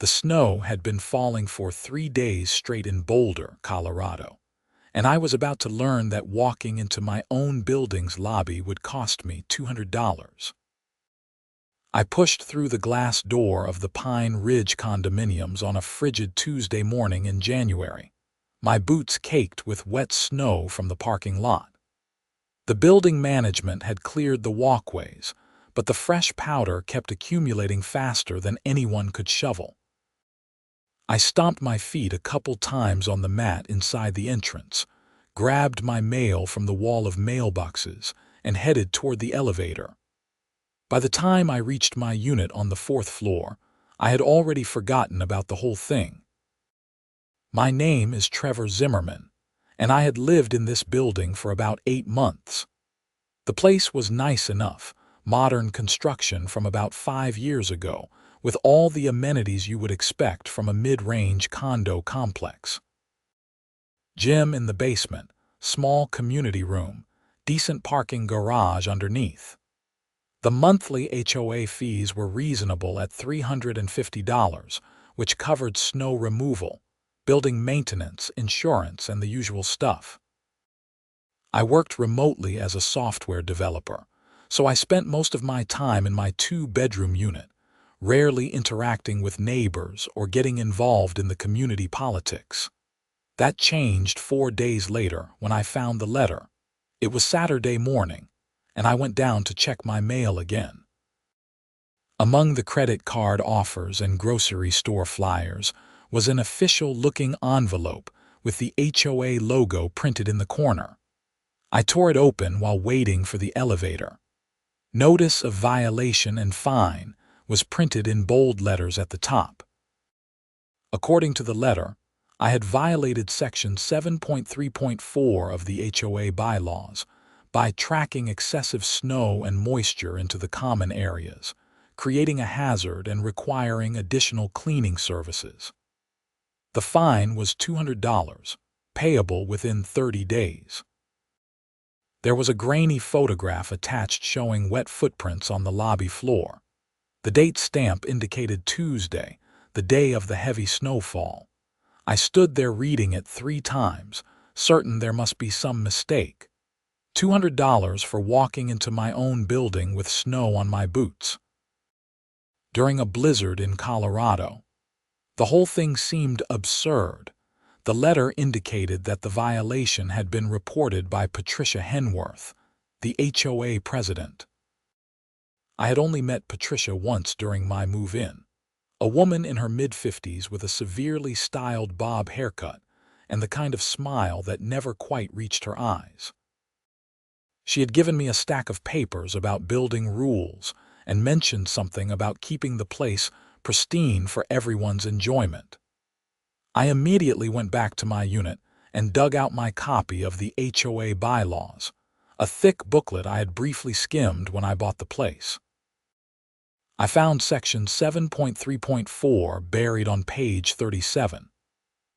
The snow had been falling for 3 days straight in Boulder, Colorado, and I was about to learn that walking into my own building's lobby would cost me $200. I pushed through the glass door of the Pine Ridge condominiums on a frigid Tuesday morning in January, my boots caked with wet snow from the parking lot. The building management had cleared the walkways, but the fresh powder kept accumulating faster than anyone could shovel. I stomped my feet a couple times on the mat inside the entrance, grabbed my mail from the wall of mailboxes, and headed toward the elevator. By the time I reached my unit on the 4th floor, I had already forgotten about the whole thing. My name is Trevor Zimmerman, and I had lived in this building for about 8 months. The place was nice enough, modern construction from about 5 years ago, with all the amenities you would expect from a mid-range condo complex. Gym in the basement, small community room, decent parking garage underneath. The monthly HOA fees were reasonable at $350, which covered snow removal, building maintenance, insurance, and the usual stuff. I worked remotely as a software developer, so I spent most of my time in my 2-bedroom unit, rarely interacting with neighbors or getting involved in the community politics. That changed 4 days later when I found the letter. It was Saturday morning, and I went down to check my mail again. Among the credit card offers and grocery store flyers was an official-looking envelope with the HOA logo printed in the corner. I tore it open while waiting for the elevator. Notice of violation and fine was printed in bold letters at the top. According to the letter, I had violated Section 7.3.4 of the HOA bylaws by tracking excessive snow and moisture into the common areas, creating a hazard and requiring additional cleaning services. The fine was $200, payable within 30 days. There was a grainy photograph attached showing wet footprints on the lobby floor. The date stamp indicated Tuesday, the day of the heavy snowfall. I stood there reading it 3 times, certain there must be some mistake. $200 for walking into my own building with snow on my boots. During a blizzard in Colorado. The whole thing seemed absurd. The letter indicated that the violation had been reported by Patricia Henworth, the HOA president. I had only met Patricia once during my move-in, a woman in her mid-50s with a severely styled bob haircut and the kind of smile that never quite reached her eyes. She had given me a stack of papers about building rules and mentioned something about keeping the place pristine for everyone's enjoyment. I immediately went back to my unit and dug out my copy of the HOA bylaws, a thick booklet I had briefly skimmed when I bought the place. I found Section 7.3.4 buried on page 37.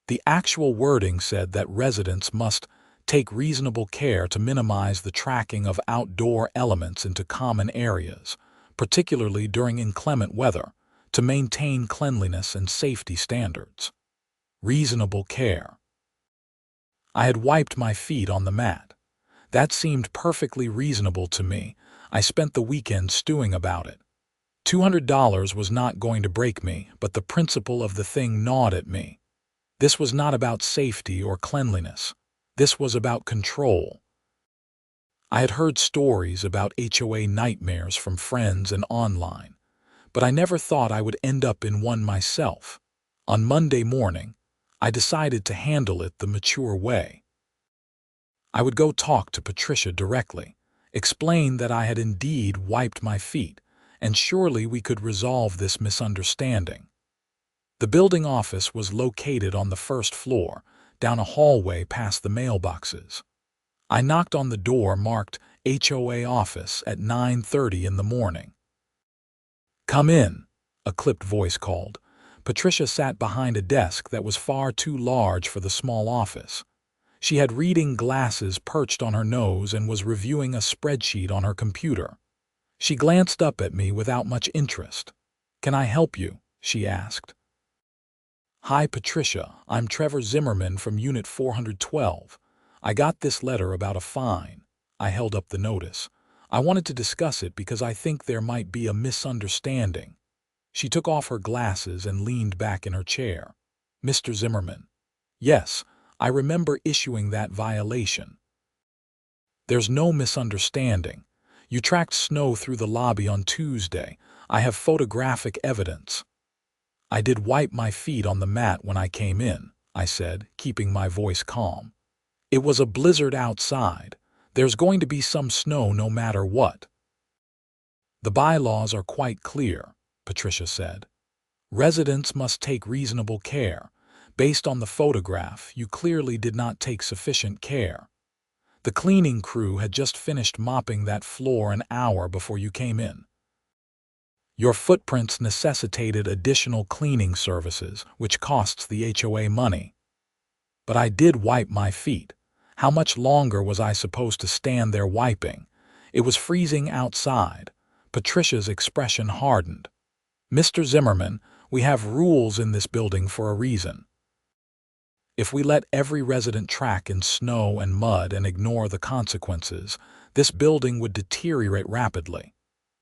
The actual wording said that residents must take reasonable care to minimize the tracking of outdoor elements into common areas, particularly during inclement weather, to maintain cleanliness and safety standards. Reasonable care. I had wiped my feet on the mat. That seemed perfectly reasonable to me. I spent the weekend stewing about it. $200 was not going to break me, but the principle of the thing gnawed at me. This was not about safety or cleanliness. This was about control. I had heard stories about HOA nightmares from friends and online, but I never thought I would end up in one myself. On Monday morning, I decided to handle it the mature way. I would go talk to Patricia directly, explain that I had indeed wiped my feet, and surely we could resolve this misunderstanding. The building office was located on the 1st floor, down a hallway past the mailboxes. I knocked on the door marked HOA office at 9:30 in the morning. "Come in," a clipped voice called. Patricia sat behind a desk that was far too large for the small office. She had reading glasses perched on her nose and was reviewing a spreadsheet on her computer. She glanced up at me without much interest. "Can I help you?" she asked. Hi Patricia, I'm Trevor Zimmerman from Unit 412. I got this letter about a fine. I held up the notice. I wanted to discuss it because I think there might be a misunderstanding. She took off her glasses and leaned back in her chair. Mr. Zimmerman. Yes, I remember issuing that violation. There's no misunderstanding. You tracked snow through the lobby on Tuesday. I have photographic evidence. I did wipe my feet on the mat when I came in, I said, keeping my voice calm. It was a blizzard outside. There's going to be some snow no matter what. The bylaws are quite clear, Patricia said. Residents must take reasonable care. Based on the photograph, you clearly did not take sufficient care. The cleaning crew had just finished mopping that floor an hour before you came in. Your footprints necessitated additional cleaning services, which costs the HOA money. But I did wipe my feet. How much longer was I supposed to stand there wiping? It was freezing outside. Patricia's expression hardened. Mr. Zimmerman, we have rules in this building for a reason. If we let every resident track in snow and mud and ignore the consequences, this building would deteriorate rapidly.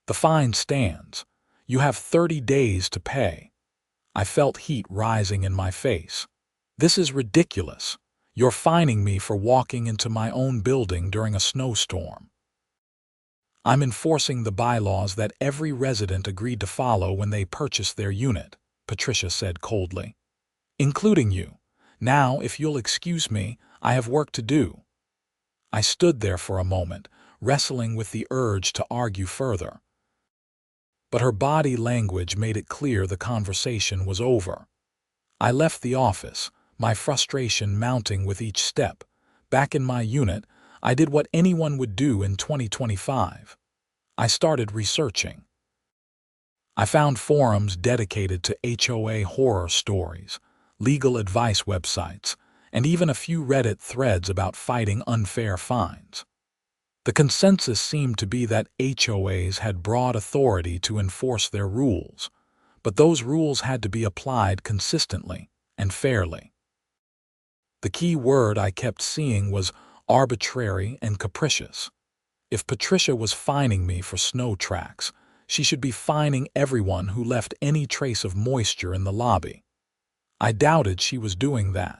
The fine stands. You have 30 days to pay. I felt heat rising in my face. This is ridiculous. You're fining me for walking into my own building during a snowstorm. I'm enforcing the bylaws that every resident agreed to follow when they purchased their unit, Patricia said coldly. Including you. Now, if you'll excuse me, I have work to do. I stood there for a moment, wrestling with the urge to argue further. But her body language made it clear the conversation was over. I left the office, my frustration mounting with each step. Back in my unit, I did what anyone would do in 2025. I started researching. I found forums dedicated to HOA horror stories, legal advice websites, and even a few Reddit threads about fighting unfair fines. The consensus seemed to be that HOAs had broad authority to enforce their rules, but those rules had to be applied consistently and fairly. The key word I kept seeing was arbitrary and capricious. If Patricia was fining me for snow tracks, she should be fining everyone who left any trace of moisture in the lobby. I doubted she was doing that.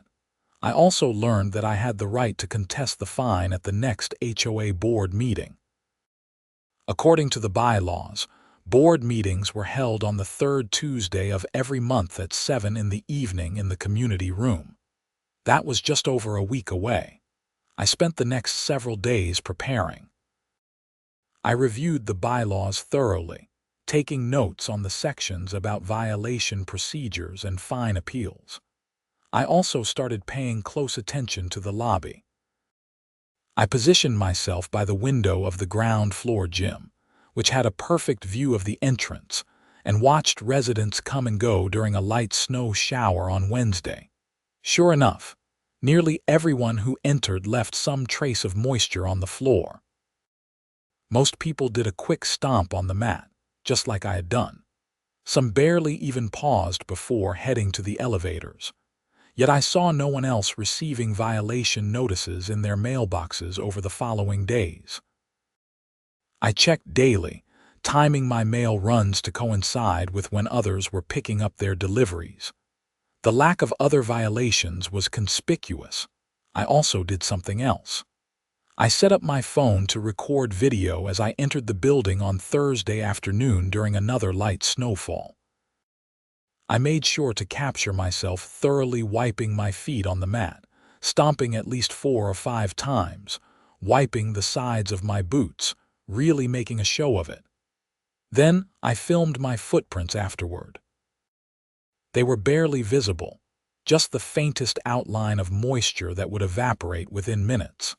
I also learned that I had the right to contest the fine at the next HOA board meeting. According to the bylaws, board meetings were held on the third Tuesday of every month at 7 in the evening in the community room. That was just over a week away. I spent the next several days preparing. I reviewed the bylaws thoroughly, taking notes on the sections about violation procedures and fine appeals. I also started paying close attention to the lobby. I positioned myself by the window of the ground floor gym, which had a perfect view of the entrance, and watched residents come and go during a light snow shower on Wednesday. Sure enough, nearly everyone who entered left some trace of moisture on the floor. Most people did a quick stomp on the mat, just like I had done. Some barely even paused before heading to the elevators. Yet I saw no one else receiving violation notices in their mailboxes over the following days. I checked daily, timing my mail runs to coincide with when others were picking up their deliveries. The lack of other violations was conspicuous. I also did something else. I set up my phone to record video as I entered the building on Thursday afternoon during another light snowfall. I made sure to capture myself thoroughly wiping my feet on the mat, stomping at least 4 or 5 times, wiping the sides of my boots, really making a show of it. Then I filmed my footprints afterward. They were barely visible, just the faintest outline of moisture that would evaporate within minutes.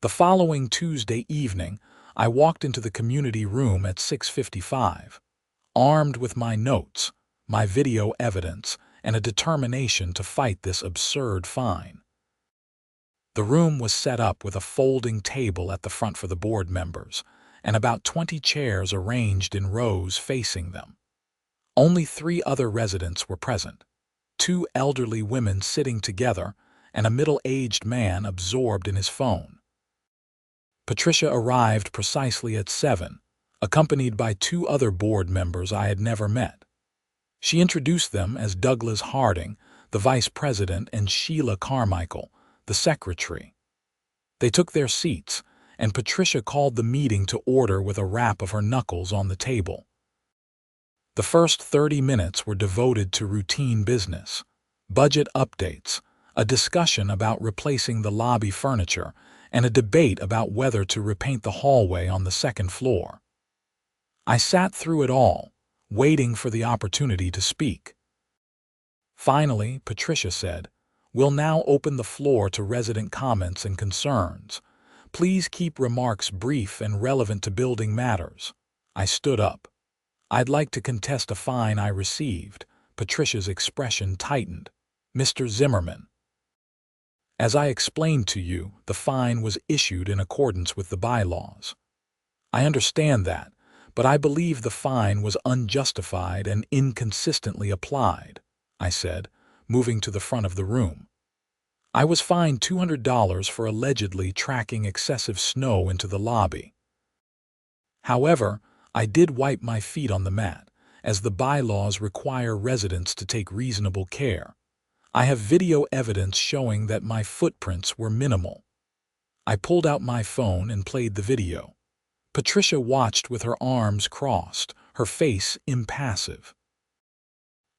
The following Tuesday evening, I walked into the community room at 6:55, armed with my notes, my video evidence, and a determination to fight this absurd fine. The room was set up with a folding table at the front for the board members, and about 20 chairs arranged in rows facing them. Only 3 other residents were present. two elderly women sitting together, and a middle-aged man absorbed in his phone. Patricia arrived precisely at 7, accompanied by two other board members I had never met. She introduced them as Douglas Harding, the vice president, and Sheila Carmichael, the secretary. They took their seats, and Patricia called the meeting to order with a rap of her knuckles on the table. The first 30 minutes were devoted to routine business, budget updates, a discussion about replacing the lobby furniture, and a debate about whether to repaint the hallway on the second floor. I sat through it all, waiting for the opportunity to speak. Finally, Patricia said, "We'll now open the floor to resident comments and concerns. Please keep remarks brief and relevant to building matters." I stood up. "I'd like to contest a fine I received." Patricia's expression tightened. "Mr. Zimmerman, as I explained to you, the fine was issued in accordance with the bylaws. I understand that, but I believe the fine was unjustified and inconsistently applied," I said, moving to the front of the room. "I was fined $200 for allegedly tracking excessive snow into the lobby. However, I did wipe my feet on the mat, as the bylaws require residents to take reasonable care. I have video evidence showing that my footprints were minimal." I pulled out my phone and played the video. Patricia watched with her arms crossed, her face impassive.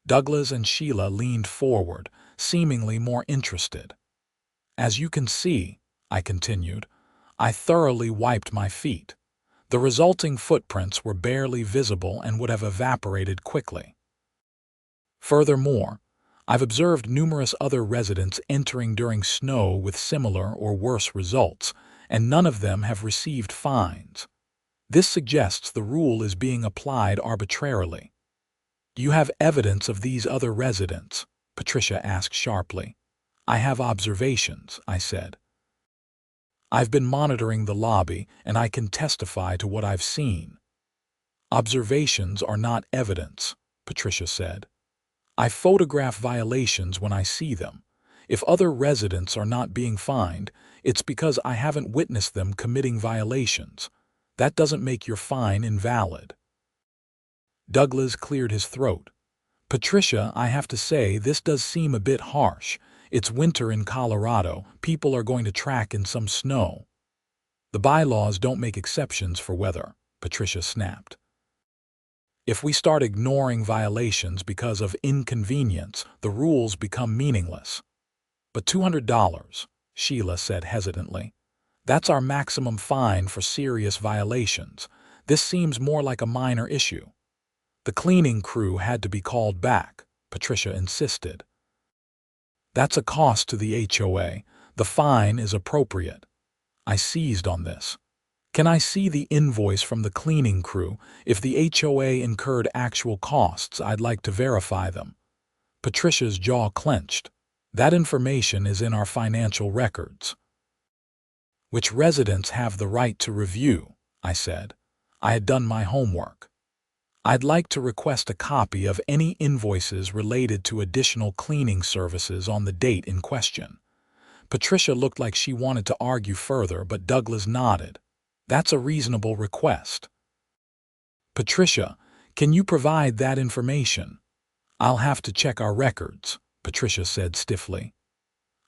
Douglas and Sheila leaned forward, seemingly more interested. "As you can see," I continued, "I thoroughly wiped my feet. The resulting footprints were barely visible and would have evaporated quickly. Furthermore, I've observed numerous other residents entering during snow with similar or worse results, and none of them have received fines. This suggests the rule is being applied arbitrarily." "Do you have evidence of these other residents?" Patricia asked sharply. "I have observations," I said. "I've been monitoring the lobby, and I can testify to what I've seen." "Observations are not evidence," Patricia said. "I photograph violations when I see them. If other residents are not being fined, it's because I haven't witnessed them committing violations. That doesn't make your fine invalid." Douglas cleared his throat. "Patricia, I have to say this does seem a bit harsh. It's winter in Colorado. People are going to track in some snow." "The bylaws don't make exceptions for weather," Patricia snapped. "If we start ignoring violations because of inconvenience, the rules become meaningless." "But $200, Sheila said hesitantly. "That's our maximum fine for serious violations. This seems more like a minor issue." "The cleaning crew had to be called back," Patricia insisted. "That's a cost to the HOA. The fine is appropriate." I seized on this. "Can I see the invoice from the cleaning crew? If the HOA incurred actual costs, I'd like to verify them." Patricia's jaw clenched. "That information is in our financial records." "Which residents have the right to review," I said. I had done my homework. "I'd like to request a copy of any invoices related to additional cleaning services on the date in question." Patricia looked like she wanted to argue further, but Douglas nodded. "That's a reasonable request." "Patricia, can you provide that information?" "I'll have to check our records," Patricia said stiffly.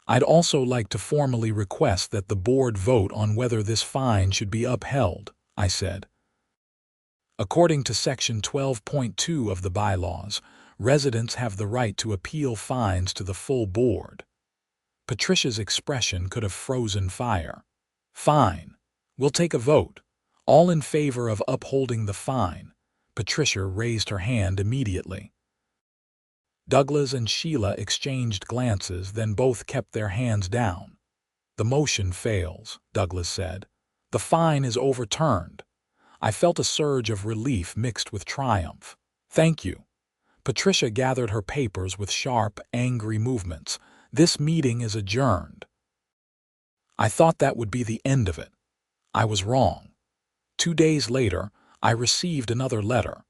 "I'd also like to formally request that the board vote on whether this fine should be upheld," I said. "According to Section 12.2 of the bylaws, residents have the right to appeal fines to the full board." Patricia's expression could have frozen fire. "Fine. We'll take a vote. All in favor of upholding the fine." Patricia raised her hand immediately. Douglas and Sheila exchanged glances, then both kept their hands down. "The motion fails," Douglas said. "The fine is overturned." I felt a surge of relief mixed with triumph. "Thank you." Patricia gathered her papers with sharp, angry movements. "This meeting is adjourned." I thought that would be the end of it. I was wrong. 2 days later, I received another letter.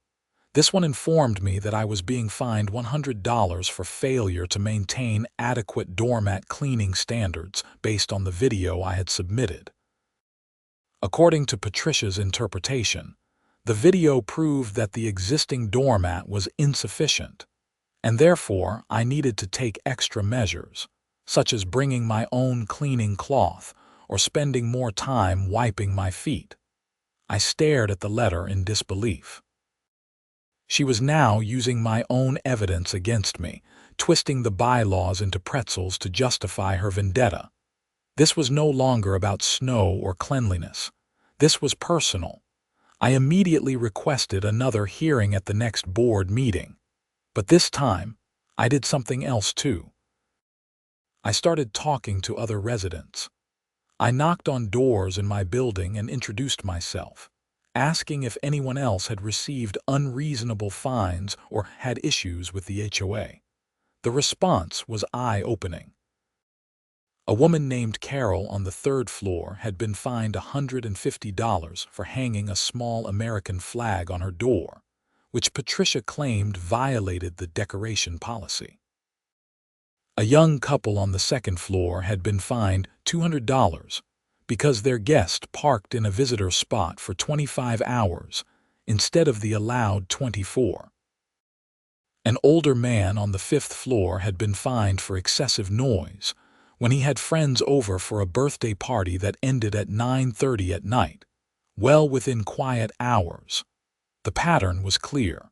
This one informed me that I was being fined $100 for failure to maintain adequate doormat cleaning standards based on the video I had submitted. According to Patricia's interpretation, the video proved that the existing doormat was insufficient, and therefore I needed to take extra measures, such as bringing my own cleaning cloth or spending more time wiping my feet. I stared at the letter in disbelief. She was now using my own evidence against me, twisting the bylaws into pretzels to justify her vendetta. This was no longer about snow or cleanliness. This was personal. I immediately requested another hearing at the next board meeting. But this time, I did something else too. I started talking to other residents. I knocked on doors in my building and introduced myself, asking if anyone else had received unreasonable fines or had issues with the HOA. The response was eye-opening. A woman named Carol on the third floor had been fined $150 for hanging a small American flag on her door, which Patricia claimed violated the decoration policy. A young couple on the second floor had been fined $200 because their guest parked in a visitor spot for 25 hours instead of the allowed 24. An older man on the fifth floor had been fined for excessive noise when he had friends over for a birthday party that ended at 9:30 at night, well within quiet hours. The pattern was clear.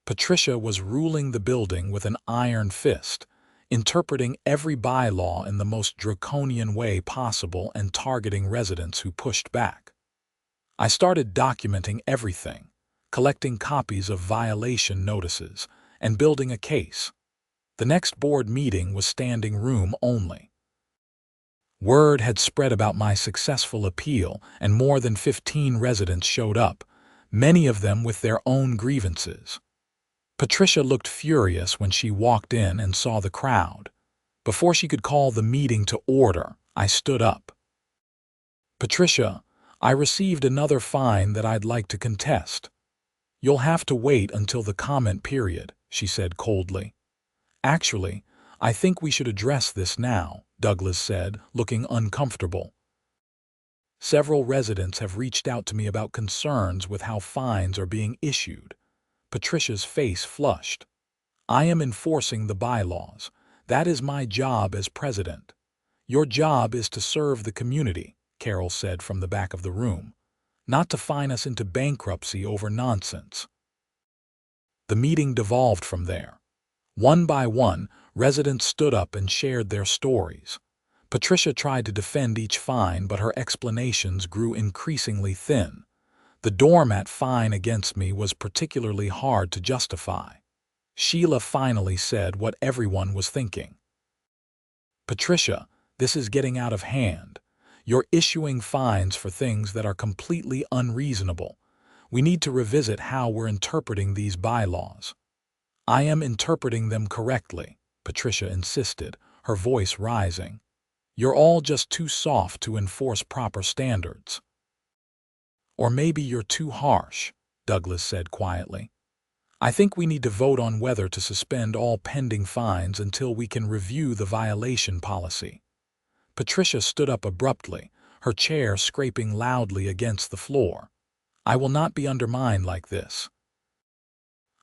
Patricia was ruling the building with an iron fist, interpreting every bylaw in the most draconian way possible and targeting residents who pushed back. I started documenting everything, collecting copies of violation notices, and building a case. The next board meeting was standing room only. Word had spread about my successful appeal, and more than 15 residents showed up, many of them with their own grievances. Patricia looked furious when she walked in and saw the crowd. Before she could call the meeting to order, I stood up. "Patricia, I received another fine that I'd like to contest." "You'll have to wait until the comment period," she said coldly. "Actually, I think we should address this now," Douglas said, looking uncomfortable. "Several residents have reached out to me about concerns with how fines are being issued." Patricia's face flushed. "I am enforcing the bylaws. That is my job as president." "Your job is to serve the community," Carol said from the back of the room, "not to fine us into bankruptcy over nonsense." The meeting devolved from there. One by one, residents stood up and shared their stories. Patricia tried to defend each fine, but her explanations grew increasingly thin. The doormat fine against me was particularly hard to justify. Sheila finally said what everyone was thinking. "Patricia, this is getting out of hand. You're issuing fines for things that are completely unreasonable. We need to revisit how we're interpreting these bylaws." "I am interpreting them correctly," Patricia insisted, her voice rising. "You're all just too soft to enforce proper standards." "Or maybe you're too harsh," Douglas said quietly. "I think we need to vote on whether to suspend all pending fines until we can review the violation policy." Patricia stood up abruptly, her chair scraping loudly against the floor. "I will not be undermined like this.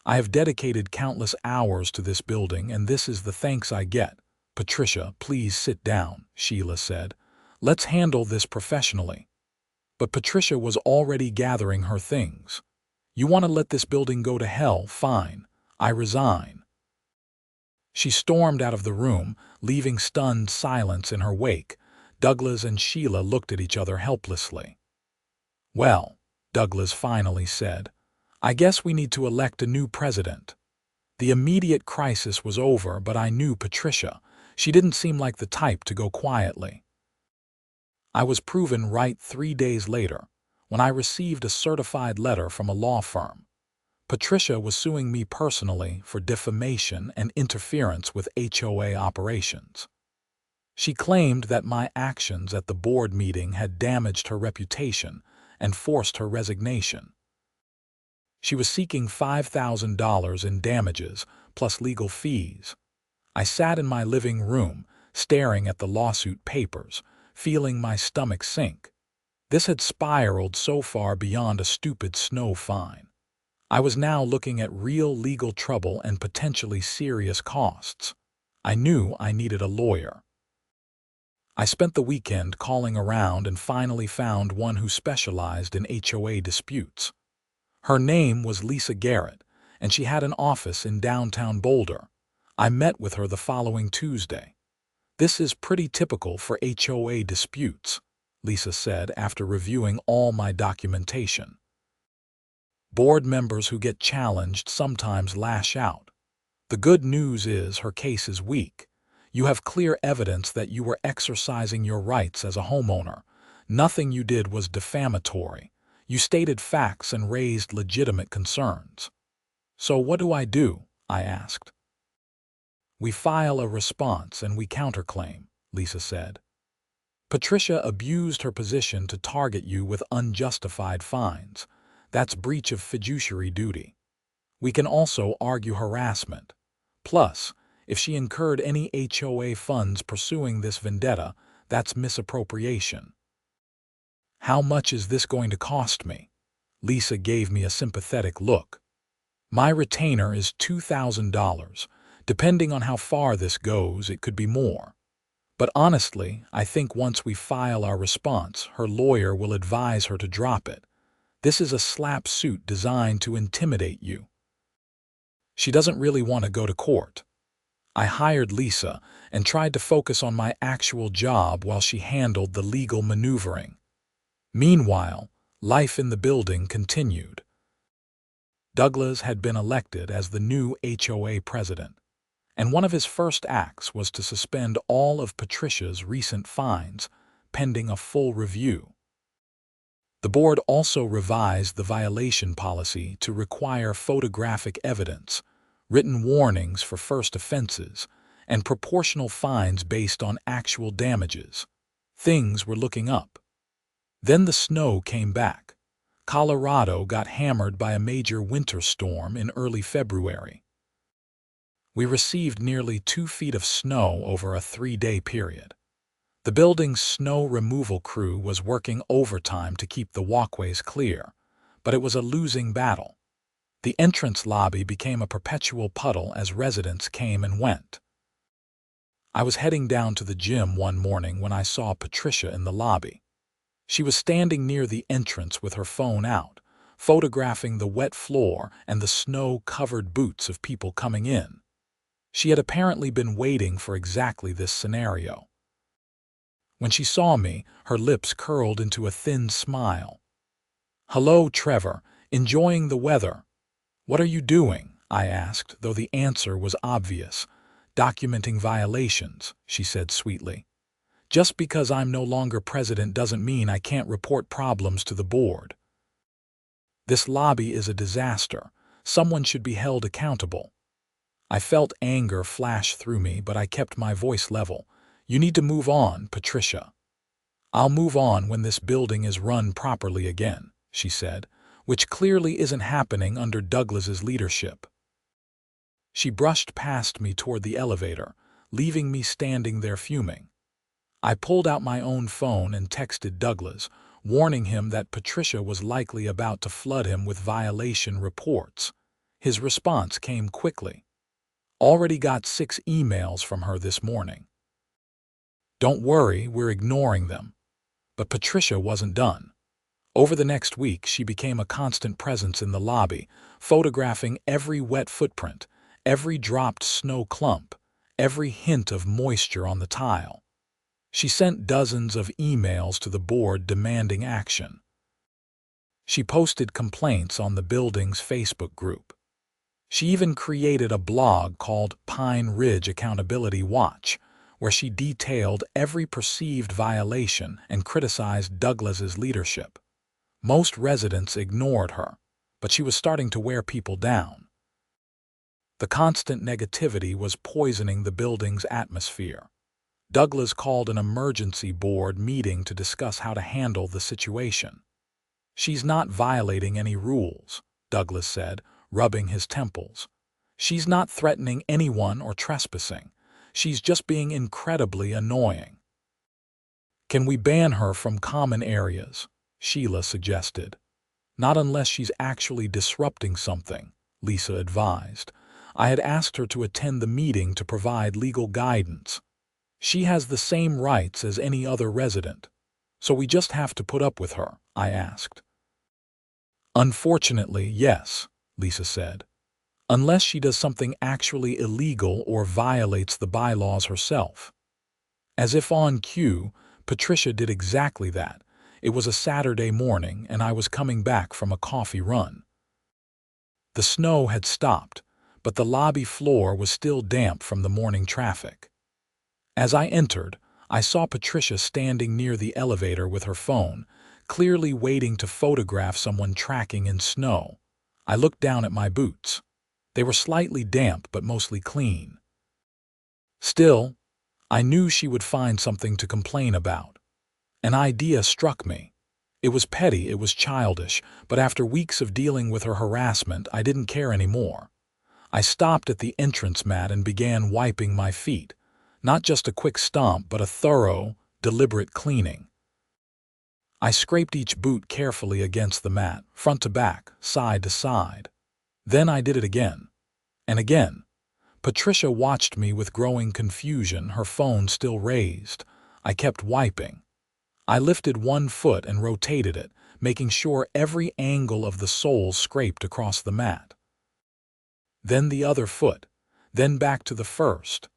I have dedicated countless hours to this building, and this is the thanks I get." "Patricia, please sit down," Sheila said. "Let's handle this professionally." But Patricia was already gathering her things. "You want to let this building go to hell? Fine. I resign." She stormed out of the room, leaving stunned silence in her wake. Douglas and Sheila looked at each other helplessly. "Well," Douglas finally said, "I guess we need to elect a new president." The immediate crisis was over, but I knew Patricia. She didn't seem like the type to go quietly. I was proven right 3 days later, when I received a certified letter from a law firm. Patricia was suing me personally for defamation and interference with HOA operations. She claimed that my actions at the board meeting had damaged her reputation and forced her resignation. She was seeking $5,000 in damages, plus legal fees. I sat in my living room, staring at the lawsuit papers, feeling my stomach sink. This had spiraled so far beyond a stupid snow fine. I was now looking at real legal trouble and potentially serious costs. I knew I needed a lawyer. I spent the weekend calling around and finally found one who specialized in HOA disputes. Her name was Lisa Garrett, and she had an office in downtown Boulder. I met with her the following Tuesday. "This is pretty typical for HOA disputes," Lisa said after reviewing all my documentation. "Board members who get challenged sometimes lash out. The good news is her case is weak. You have clear evidence that you were exercising your rights as a homeowner. Nothing you did was defamatory. You stated facts and raised legitimate concerns." "So what do I do?" I asked. "We file a response and we counterclaim," Lisa said. "Patricia abused her position to target you with unjustified fines. That's breach of fiduciary duty. We can also argue harassment. Plus, if she incurred any HOA funds pursuing this vendetta, that's misappropriation." "How much is this going to cost me?" Lisa gave me a sympathetic look. "My retainer is $2,000. Depending on how far this goes, it could be more. But honestly, I think once we file our response, her lawyer will advise her to drop it. This is a slap suit designed to intimidate you." "She doesn't really want to go to court." I hired Lisa and tried to focus on my actual job while she handled the legal maneuvering. Meanwhile, life in the building continued. Douglas had been elected as the new HOA president, and one of his first acts was to suspend all of Patricia's recent fines, pending a full review. The board also revised the violation policy to require photographic evidence, written warnings for first offenses, and proportional fines based on actual damages. Things were looking up. Then the snow came back. Colorado got hammered by a major winter storm in early February. We received nearly 2 feet of snow over a 3-day period. The building's snow removal crew was working overtime to keep the walkways clear, but it was a losing battle. The entrance lobby became a perpetual puddle as residents came and went. I was heading down to the gym one morning when I saw Patricia in the lobby. She was standing near the entrance with her phone out, photographing the wet floor and the snow-covered boots of people coming in. She had apparently been waiting for exactly this scenario. When she saw me, her lips curled into a thin smile. "Hello, Trevor. Enjoying the weather?" "What are you doing?" I asked, though the answer was obvious. "Documenting violations," she said sweetly. "Just because I'm no longer president doesn't mean I can't report problems to the board. This lobby is a disaster. Someone should be held accountable." I felt anger flash through me, but I kept my voice level. "You need to move on, Patricia." "I'll move on when this building is run properly again," she said, "which clearly isn't happening under Douglas's leadership." She brushed past me toward the elevator, leaving me standing there fuming. I pulled out my own phone and texted Douglas, warning him that Patricia was likely about to flood him with violation reports. His response came quickly. "Already got 6 emails from her this morning. Don't worry, we're ignoring them." But Patricia wasn't done. Over the next week, she became a constant presence in the lobby, photographing every wet footprint, every dropped snow clump, every hint of moisture on the tile. She sent dozens of emails to the board demanding action. She posted complaints on the building's Facebook group. She even created a blog called Pine Ridge Accountability Watch, where she detailed every perceived violation and criticized Douglas's leadership. Most residents ignored her, but she was starting to wear people down. The constant negativity was poisoning the building's atmosphere. Douglas called an emergency board meeting to discuss how to handle the situation. "She's not violating any rules," Douglas said, rubbing his temples. She's not threatening anyone or trespassing. She's just being incredibly annoying. Can we ban her from common areas? Sheila suggested. Not unless she's actually disrupting something, Lisa advised. I had asked her to attend the meeting to provide legal guidance. She has the same rights as any other resident. So we just have to put up with her, I asked. Unfortunately, yes, Lisa said. Unless she does something actually illegal or violates the bylaws herself. As if on cue, Patricia did exactly that. It was a Saturday morning, and I was coming back from a coffee run. The snow had stopped, but the lobby floor was still damp from the morning traffic. As I entered, I saw Patricia standing near the elevator with her phone, clearly waiting to photograph someone tracking in snow. I looked down at my boots. They were slightly damp but mostly clean. Still, I knew she would find something to complain about. An idea struck me. It was petty, it was childish, but after weeks of dealing with her harassment, I didn't care anymore. I stopped at the entrance mat and began wiping my feet. Not just a quick stomp, but a thorough, deliberate cleaning. I scraped each boot carefully against the mat, front to back, side to side. Then I did it again. And again. Patricia watched me with growing confusion, her phone still raised. I kept wiping. I lifted one foot and rotated it, making sure every angle of the sole scraped across the mat. Then the other foot, then back to the first.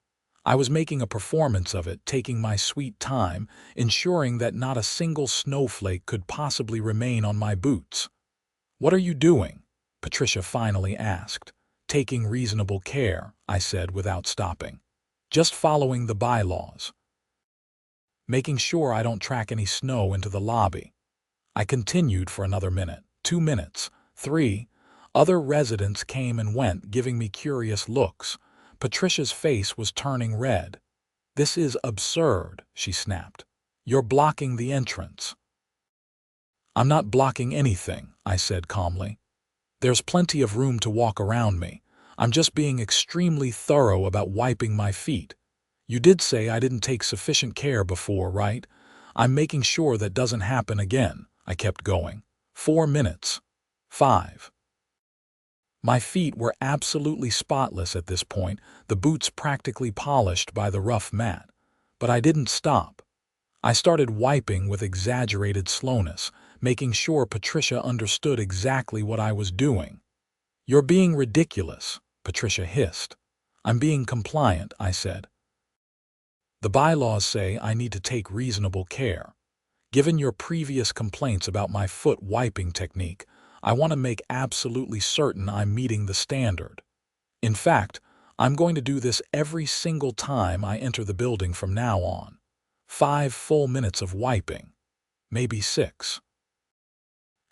I was making a performance of it, taking my sweet time, ensuring that not a single snowflake could possibly remain on my boots. "What are you doing?" Patricia finally asked. "Taking reasonable care," I said without stopping. "Just following the bylaws. Making sure I don't track any snow into the lobby." I continued for another minute, 2 minutes, 3. Other residents came and went, giving me curious looks. Patricia's face was turning red. "This is absurd," she snapped. "You're blocking the entrance." "I'm not blocking anything," I said calmly. "There's plenty of room to walk around me. I'm just being extremely thorough about wiping my feet. You did say I didn't take sufficient care before, right? I'm making sure that doesn't happen again." I kept going. 4 minutes. 5. My feet were absolutely spotless at this point, the boots practically polished by the rough mat. But I didn't stop. I started wiping with exaggerated slowness, making sure Patricia understood exactly what I was doing. "You're being ridiculous," Patricia hissed. "I'm being compliant," I said. "The bylaws say I need to take reasonable care. Given your previous complaints about my foot wiping technique, I want to make absolutely certain I'm meeting the standard. In fact, I'm going to do this every single time I enter the building from now on. 5 full minutes of wiping. Maybe 6.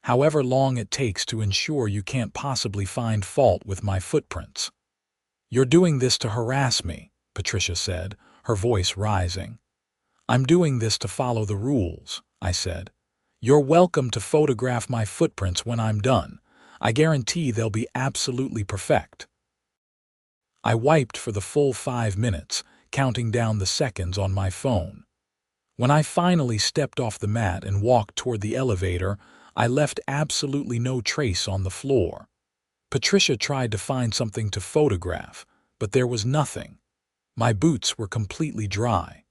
However long it takes to ensure you can't possibly find fault with my footprints." "You're doing this to harass me," Patricia said, her voice rising. "I'm doing this to follow the rules," I said. "You're welcome to photograph my footprints when I'm done. I guarantee they'll be absolutely perfect." I wiped for the full 5 minutes, counting down the seconds on my phone. When I finally stepped off the mat and walked toward the elevator, I left absolutely no trace on the floor. Patricia tried to find something to photograph, but there was nothing. My boots were completely dry.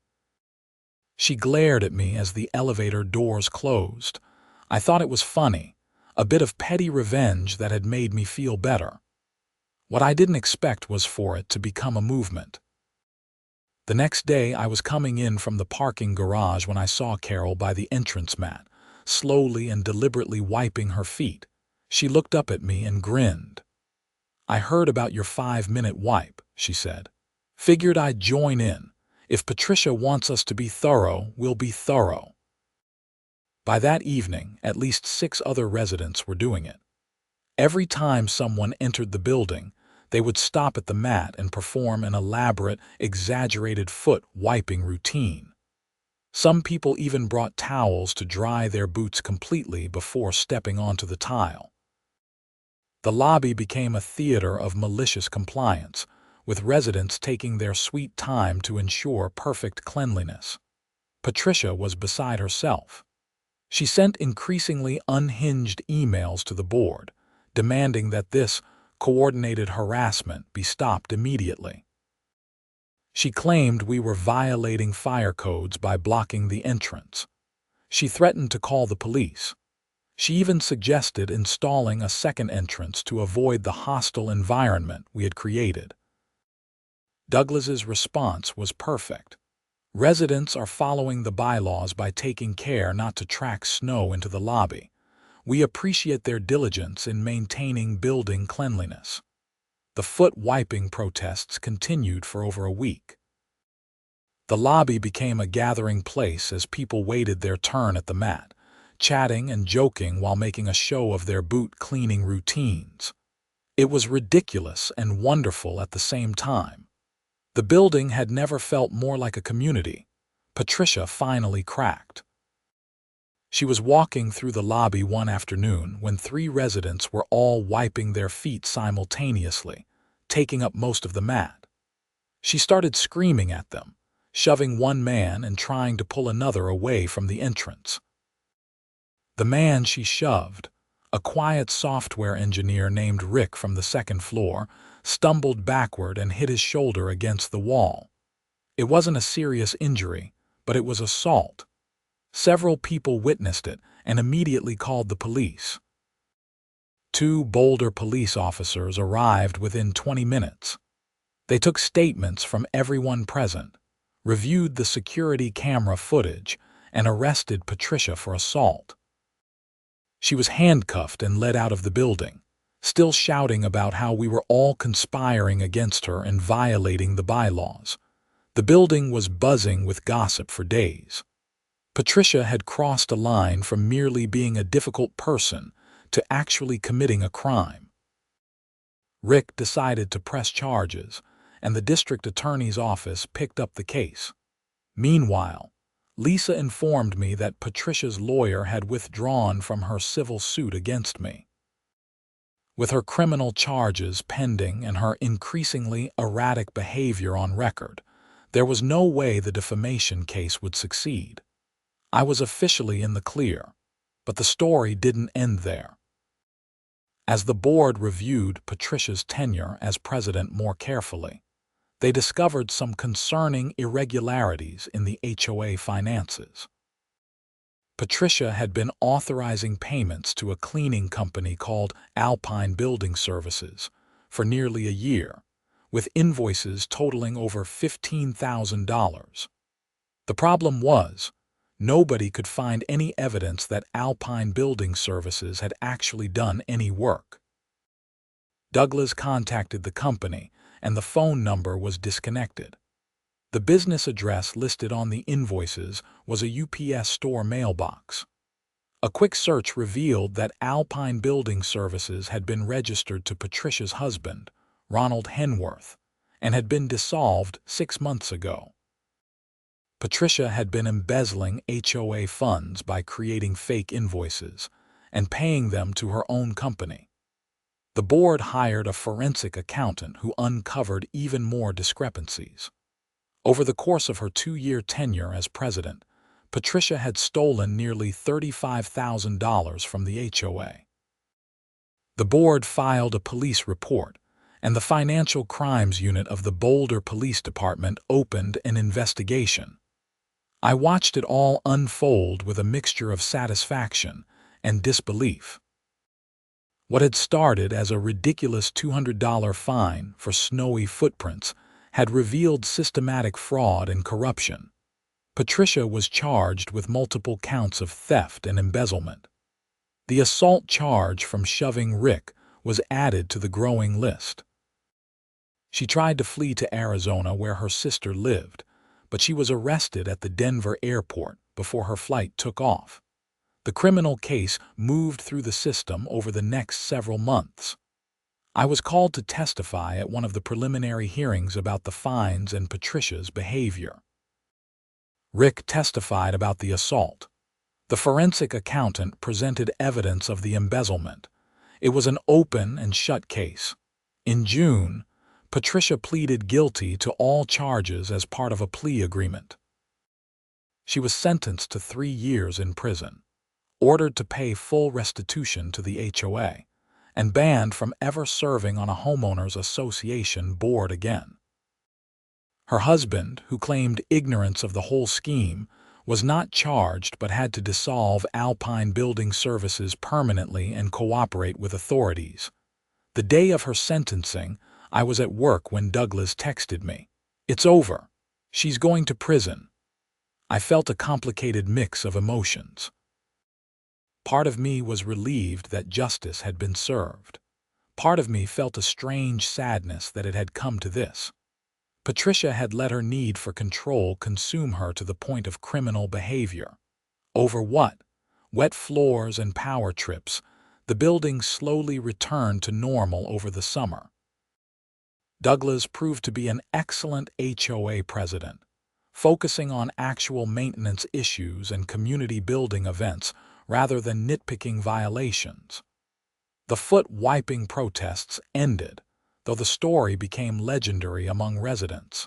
She glared at me as the elevator doors closed. I thought it was funny, a bit of petty revenge that had made me feel better. What I didn't expect was for it to become a movement. The next day I was coming in from the parking garage when I saw Carol by the entrance mat, slowly and deliberately wiping her feet. She looked up at me and grinned. "I heard about your 5-minute wipe," she said. "Figured I'd join in. If Patricia wants us to be thorough, we'll be thorough." By that evening, at least 6 other residents were doing it. Every time someone entered the building, they would stop at the mat and perform an elaborate, exaggerated foot wiping routine. Some people even brought towels to dry their boots completely before stepping onto the tile. The lobby became a theater of malicious compliance, with residents taking their sweet time to ensure perfect cleanliness. Patricia was beside herself. She sent increasingly unhinged emails to the board, demanding that this coordinated harassment be stopped immediately. She claimed we were violating fire codes by blocking the entrance. She threatened to call the police. She even suggested installing a second entrance to avoid the hostile environment we had created. Douglas's response was perfect. Residents are following the bylaws by taking care not to track snow into the lobby. We appreciate their diligence in maintaining building cleanliness. The foot-wiping protests continued for over a week. The lobby became a gathering place as people waited their turn at the mat, chatting and joking while making a show of their boot-cleaning routines. It was ridiculous and wonderful at the same time. The building had never felt more like a community. Patricia finally cracked. She was walking through the lobby one afternoon when 3 residents were all wiping their feet simultaneously, taking up most of the mat. She started screaming at them, shoving one man and trying to pull another away from the entrance. The man she shoved, a quiet software engineer named Rick from the second floor, stumbled backward and hit his shoulder against the wall. It wasn't a serious injury, but it was assault. Several people witnessed it and immediately called the police. 2 Boulder police officers arrived within 20 minutes. They took statements from everyone present, reviewed the security camera footage, and arrested Patricia for assault. She was handcuffed and led out of the building, still shouting about how we were all conspiring against her and violating the bylaws. The building was buzzing with gossip for days. Patricia had crossed a line from merely being a difficult person to actually committing a crime. Rick decided to press charges, and the district attorney's office picked up the case. Meanwhile, Lisa informed me that Patricia's lawyer had withdrawn from her civil suit against me. With her criminal charges pending and her increasingly erratic behavior on record, there was no way the defamation case would succeed. I was officially in the clear, but the story didn't end there. As the board reviewed Patricia's tenure as president more carefully, they discovered some concerning irregularities in the HOA finances. Patricia had been authorizing payments to a cleaning company called Alpine Building Services for nearly a year, with invoices totaling over $15,000. The problem was, nobody could find any evidence that Alpine Building Services had actually done any work. Douglas contacted the company, and the phone number was disconnected. The business address listed on the invoices was a UPS store mailbox. A quick search revealed that Alpine Building Services had been registered to Patricia's husband, Ronald Henworth, and had been dissolved 6 months ago. Patricia had been embezzling HOA funds by creating fake invoices and paying them to her own company. The board hired a forensic accountant who uncovered even more discrepancies. Over the course of her 2-year tenure as president, Patricia had stolen nearly $35,000 from the HOA. The board filed a police report, and the Financial Crimes Unit of the Boulder Police Department opened an investigation. I watched it all unfold with a mixture of satisfaction and disbelief. What had started as a ridiculous $200 fine for snowy footprints had revealed systematic fraud and corruption. Patricia was charged with multiple counts of theft and embezzlement. The assault charge from shoving Rick was added to the growing list. She tried to flee to Arizona where her sister lived, but she was arrested at the Denver airport before her flight took off. The criminal case moved through the system over the next several months. I was called to testify at one of the preliminary hearings about the fines and Patricia's behavior. Rick testified about the assault. The forensic accountant presented evidence of the embezzlement. It was an open and shut case. In June, Patricia pleaded guilty to all charges as part of a plea agreement. She was sentenced to 3 years in prison, ordered to pay full restitution to the HOA, and banned from ever serving on a homeowners association board again. Her husband, who claimed ignorance of the whole scheme, was not charged but had to dissolve Alpine Building Services permanently and cooperate with authorities. The day of her sentencing, I was at work when Douglas texted me, "It's over. She's going to prison." I felt a complicated mix of emotions. Part of me was relieved that justice had been served. Part of me felt a strange sadness that it had come to this. Patricia had let her need for control consume her to the point of criminal behavior. Over what? Wet floors and power trips, the building slowly returned to normal over the summer. Douglas proved to be an excellent HOA president, focusing on actual maintenance issues and community building events rather than nitpicking violations. The foot-wiping protests ended, though the story became legendary among residents.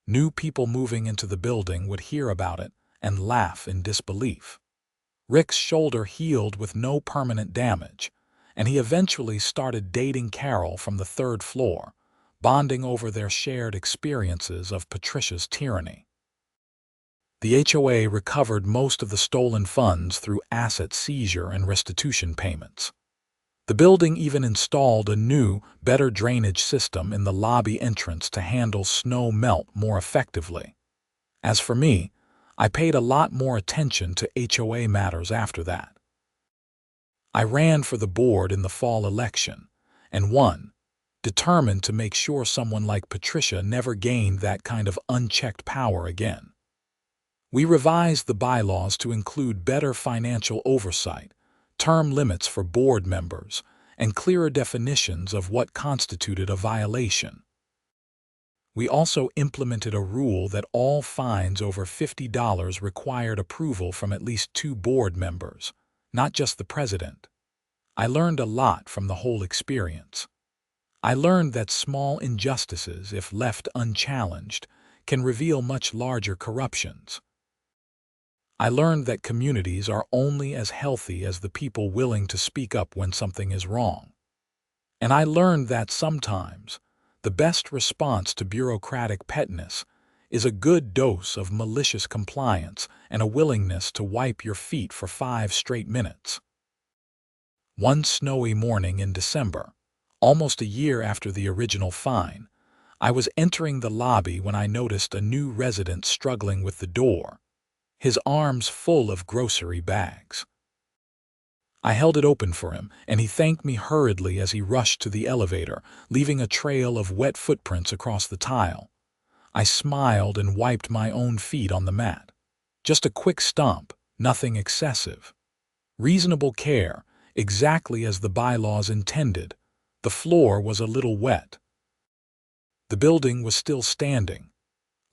New people moving into the building would hear about it and laugh in disbelief. Rick's shoulder healed with no permanent damage, and he eventually started dating Carol from the 3rd floor, bonding over their shared experiences of Patricia's tyranny. The HOA recovered most of the stolen funds through asset seizure and restitution payments. The building even installed a new, better drainage system in the lobby entrance to handle snow melt more effectively. As for me, I paid a lot more attention to HOA matters after that. I ran for the board in the fall election, and won, determined to make sure someone like Patricia never gained that kind of unchecked power again. We revised the bylaws to include better financial oversight, term limits for board members, and clearer definitions of what constituted a violation. We also implemented a rule that all fines over $50 required approval from at least 2 board members, not just the president. I learned a lot from the whole experience. I learned that small injustices, if left unchallenged, can reveal much larger corruptions. I learned that communities are only as healthy as the people willing to speak up when something is wrong. And I learned that sometimes the best response to bureaucratic petness is a good dose of malicious compliance and a willingness to wipe your feet for 5 straight minutes. One snowy morning in December, almost a year after the original fine, I was entering the lobby when I noticed a new resident struggling with the door, his arms full of grocery bags. I held it open for him, and he thanked me hurriedly as he rushed to the elevator, leaving a trail of wet footprints across the tile. I smiled and wiped my own feet on the mat. Just a quick stomp, nothing excessive. Reasonable care, exactly as the bylaws intended. The floor was a little wet. The building was still standing.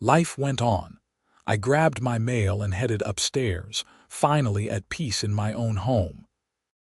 Life went on. I grabbed my mail and headed upstairs, finally at peace in my own home.